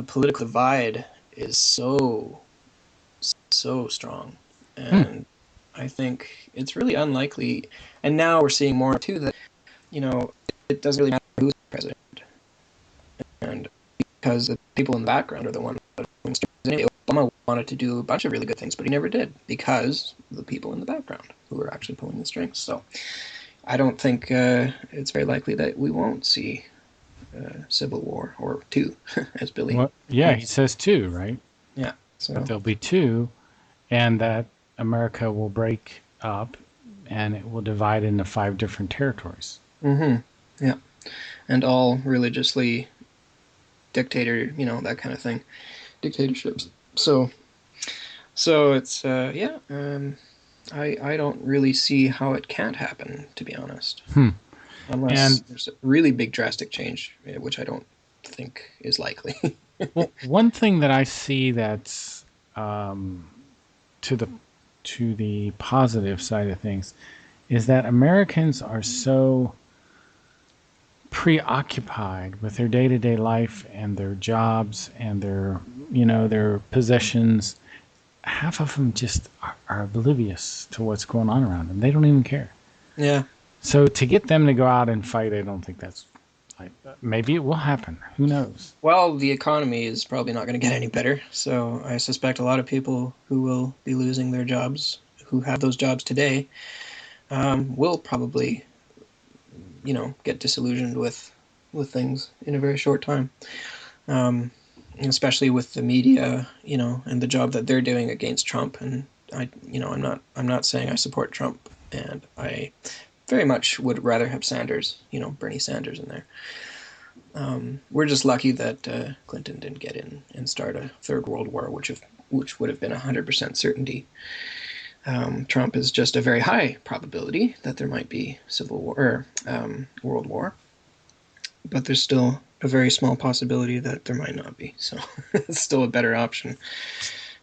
political divide is so strong, Hmm. and I think it's really unlikely. And now we're seeing more too that you know it doesn't really matter who's president, and because the people in the background are the ones that Obama wanted to do a bunch of really good things, but he never did because the people in the background who were actually pulling the strings. So I don't think it's very likely that we won't see civil war or two, as Billy Well, yeah, he points. says two, right? Yeah. That So. there'll be two, and that America will break up and it will divide into five different territories. Mm-hmm. Yeah. And all religiously dictator, that kind of thing, dictatorships. So it's yeah. I don't really see how it can't happen, to be honest, Hmm. unless And there's a really big drastic change, which I don't think is likely. well, one thing that I see that's um, to the positive side of things is that Americans are so preoccupied with their day-to-day life and their jobs and their possessions. Half of them just are oblivious to what's going on around them. They don't even care. Yeah. So to get them to go out and fight, I don't think that's like, maybe it will happen. Who knows? Well, the economy is probably not going to get any better, so I suspect a lot of people who will be losing their jobs, who have those jobs today, will probably get disillusioned with things in a very short time. Um, Especially with the media, and the job that they're doing against Trump. And I'm not saying I support Trump, and I very much would rather have Sanders, Bernie Sanders in there. We're just lucky that Clinton didn't get in and start a third world war, which would have been 100% certainty. Trump is just a very high probability that there might be civil war or world war, but there's still a very small possibility that there might not be. So it's still a better option.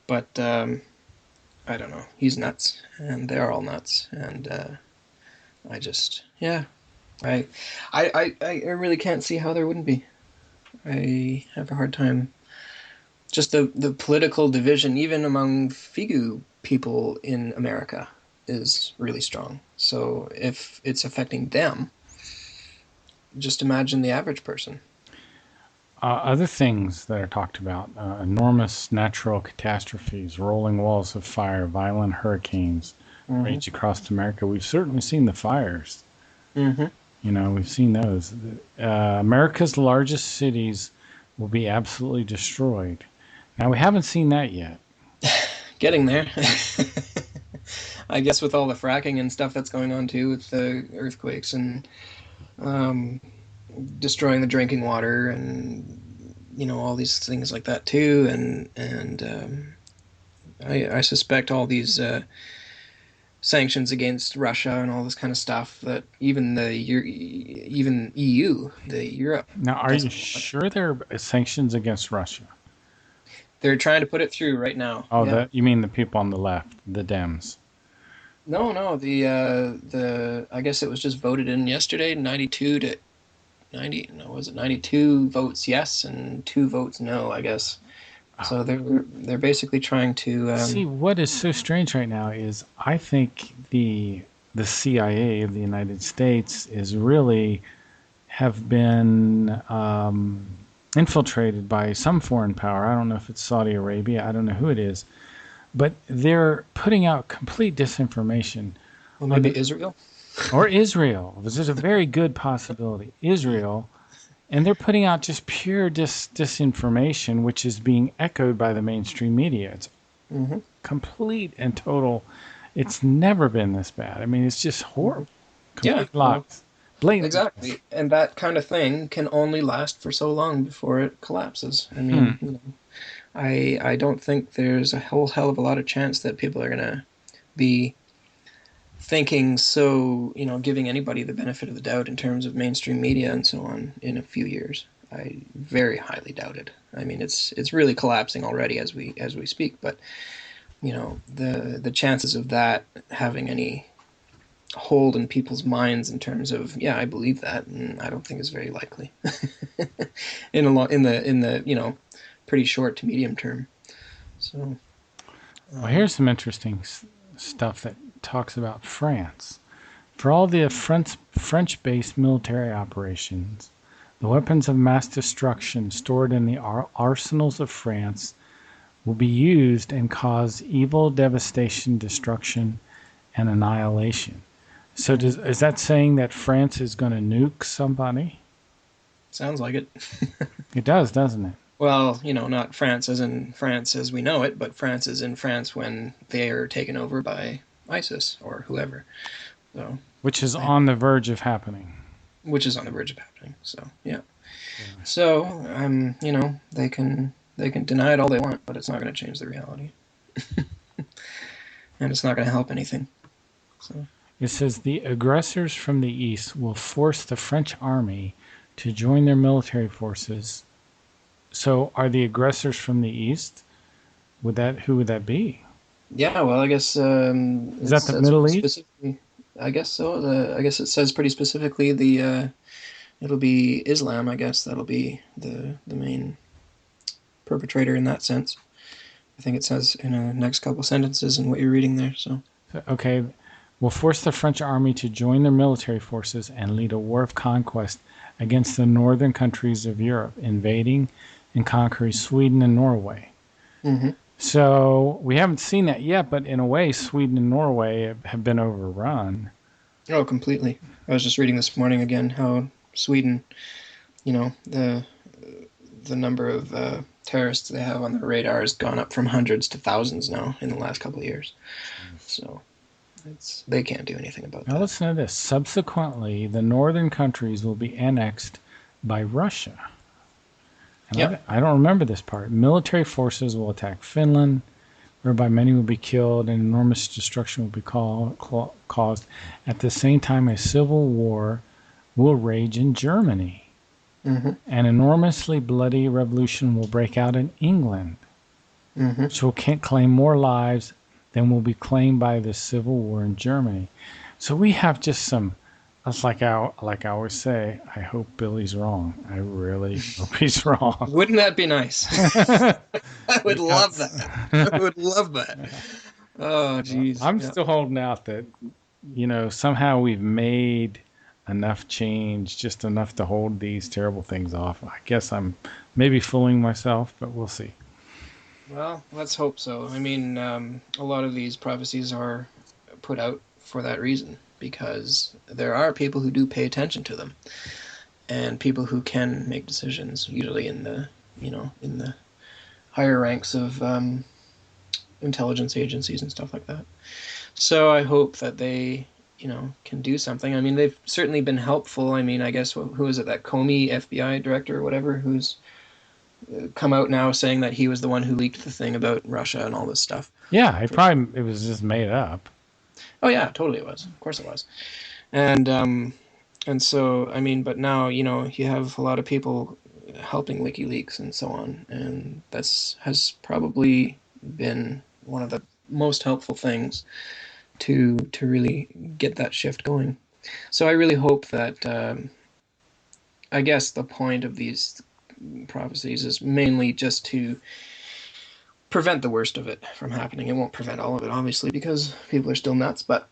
But I don't know. He's nuts, and they're all nuts, and I just yeah. I, I really can't see how there wouldn't be. I have a hard time. Just the political division, even among Figu people in America, is really strong. So if it's affecting them, just imagine the average person. Other things that are talked about: enormous natural catastrophes, rolling walls of fire, violent hurricanes Mm-hmm. rage across America. We've certainly seen the fires. Mm-hmm. We've seen those. America's largest cities will be absolutely destroyed. Now, we haven't seen that yet. Getting there. I guess with all the fracking and stuff that's going on too, with the earthquakes and um, destroying the drinking water and all these things like that too, and I suspect all these sanctions against Russia and all this kind of stuff that even even EU, the Europe, Now, are you doesn't want. sure there are sanctions against Russia? They're trying to put it through right now. Oh, Yeah. you mean the people on the left, the Dems? No, no, the I guess it was just voted in yesterday, 92 to 90, no, was it 92 votes yes and 2 votes no, I guess. Oh. So they're basically trying to See, what is so strange right now is I think the CIA of the United States is really have been infiltrated by some foreign power. I don't know if it's Saudi Arabia. I don't know who it is, but they're putting out complete disinformation well, on maybe Israel. or Israel. This is a very good possibility. Israel, and they're putting out just pure disinformation, which is being echoed by the mainstream media. It's Hmm. complete and total. It's never been this bad. I mean, it's just horrible. Yeah, Complete well, lies. Blatant lies. exactly. And that kind of thing can only last for so long before it collapses. I Hmm. mean, I don't think there's a whole hell of a lot of chance that people are gonna be thinking so, giving anybody the benefit of the doubt in terms of mainstream media and so on in a few years. I very highly doubt it. I mean, it's really collapsing already as we speak, but the chances of that having any hold in people's minds in terms of, yeah, I believe that, and I don't think is very likely in the pretty short to medium term. So, Well, um, here's some interesting stuff that talks about France. For all the French based military operations, the weapons of mass destruction stored in the arsenals of France will be used and cause evil, devastation, destruction, and annihilation. So, mhm. is that saying that France is going to nuke somebody? Sounds like it. It does, doesn't it? Well, not France as in France as we know it, but France as in France when they are taken over by ISIS or whoever. So, Which is I, on the verge of happening. which is on the verge of happening. So, yeah. Yeah. So, they can deny it all they want, but it's not going to change the reality, and it's not going to help anything. So, It says the aggressors from the east will force the French army to join their military forces. So, are the aggressors from the east? Who would that be? yeah. Well, I guess Is it that the says Middle pretty East? specifically. I guess so. I guess it says pretty specifically it'll be Islam. I guess that'll be the main perpetrator in that sense. I think it says in the next couple sentences in what you're reading there. So, Okay, will force the French army to join their military forces and lead a war of conquest against the northern countries of Europe, invading and conquering Sweden and Norway. hmm. So we haven't seen that yet, but in a way, Sweden and Norway have been overrun. Oh, completely. I was just reading this morning again how Sweden, the number of terrorists they have on their radar has gone up from hundreds to thousands now in the last couple of years. So they can't do anything about Now that. listen to this. Subsequently, the northern countries will be annexed by Russia. And Yep. I don't remember this part. Military forces will attack Finland, whereby many will be killed and enormous destruction will be caused. At the same time, a civil war will rage in Germany. Hmm. An enormously bloody revolution will break out in England, Hmm. which will claim more lives than will be claimed by the civil war in Germany. So we have just some. That's like I always say. I hope Billy's wrong. I really hope he's wrong. Wouldn't that be nice? I would love Because that. I would love that. Oh, geez. I'm Yeah. still holding out that somehow we've made enough change, just enough to hold these terrible things off. I guess I'm maybe fooling myself, but we'll see. Well, let's hope so. I mean, a lot of these prophecies are put out for that reason because there are people who do pay attention to them and people who can make decisions, usually in the higher ranks of intelligence agencies and stuff like that. So I hope that they, can do something. I mean, they've certainly been helpful. I mean, I guess who is it, that Comey FBI director or whatever, who's come out now saying that he was the one who leaked the thing about Russia and all this stuff. Yeah, it was just made up. Oh yeah, totally it was. Of course it was. And so I mean, but now you have a lot of people helping WikiLeaks and so on, and this has probably been one of the most helpful things to really get that shift going. So I really hope that I guess the point of these prophecies is mainly just to prevent the worst of it from happening. It won't prevent all of it, obviously, because people are still nuts. But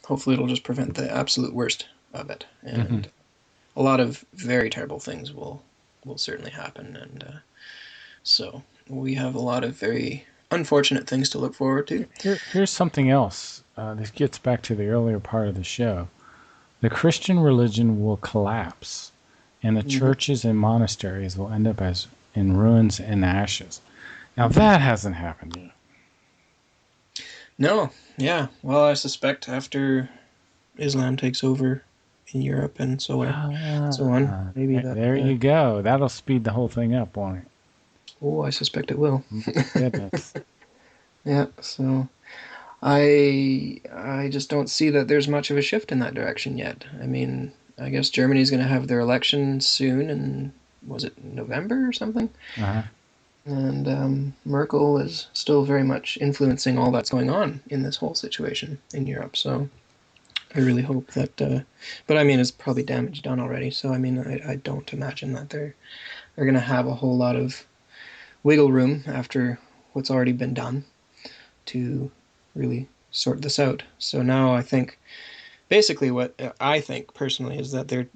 hopefully it'll just prevent the absolute worst of it. Hmm. And a lot of very terrible things will certainly happen. And so we have a lot of very unfortunate things to look forward to. Here's something else. This gets back to the earlier part of the show. The Christian religion will collapse, and the Hmm. churches and monasteries will end up as in ruins and ashes. Now that hasn't happened yet. No, yeah. Well, I suspect after Islam takes over in Europe and so on, Ah, maybe that. there you go. That'll speed the whole thing up, won't it? Oh, I suspect it will. My goodness. Yeah. So I just don't see that there's much of a shift in that direction yet. I mean, I guess Germany's going to have their election soon, and was it November or something? Uh-huh. And Merkel is still very much influencing all that's going on in this whole situation in Europe. So I really hope that. But I mean, it's probably damage done already. So I mean, I don't imagine that they're going to have a whole lot of wiggle room after what's already been done to really sort this out. So now I think basically what I think personally is that they're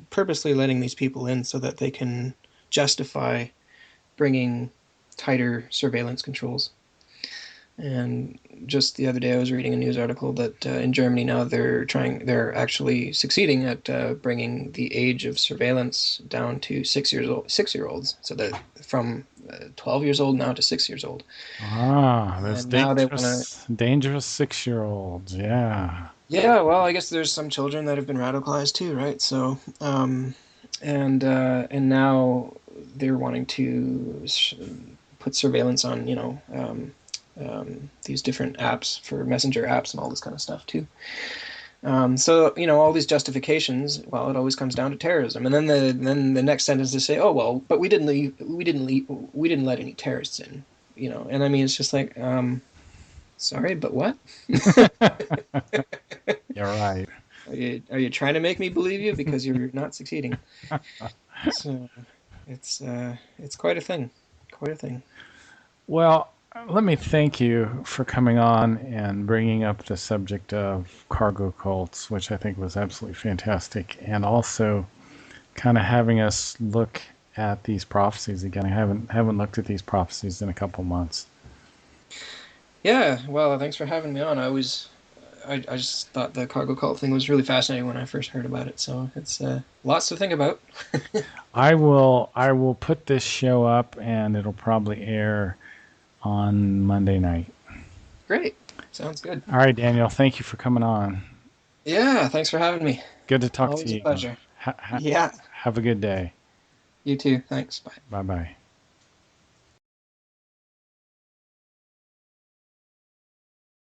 purposely letting these people in so that they can justify bringing tighter surveillance controls. And just the other day, I was reading a news article that in Germany now they're actually succeeding at bringing the age of surveillance down to 6 years old, 6 year olds, so that from 12 years old now to 6 years old. Ah, those And now they want to. dangerous 6-year-olds. Yeah. Yeah, well, I guess there's some children that have been radicalized too, right? So, and now they're wanting to put surveillance on, these different apps for messenger apps and all this kind of stuff too. So all these justifications. Well, it always comes down to terrorism, and then the next sentence is say, oh well, but we didn't let any terrorists in, and I mean it's just like, sorry, but what? You're right. Are you trying to make me believe you because you're not succeeding? So it's quite a thing, quite a thing. Well, let me thank you for coming on and bringing up the subject of cargo cults, which I think was absolutely fantastic, and also kind of having us look at these prophecies again. I haven't looked at these prophecies in a couple months. Yeah, well, thanks for having me on. I just thought the cargo cult thing was really fascinating when I first heard about it. So it's lots to think about. I will put this show up and it'll probably air on Monday night. Great, sounds good. All right, Daniel, thank you for coming on. Yeah, thanks for having me. Good to talk to Always a you again. pleasure. Yeah, Have a good day. you too. Thanks. Bye. Bye bye.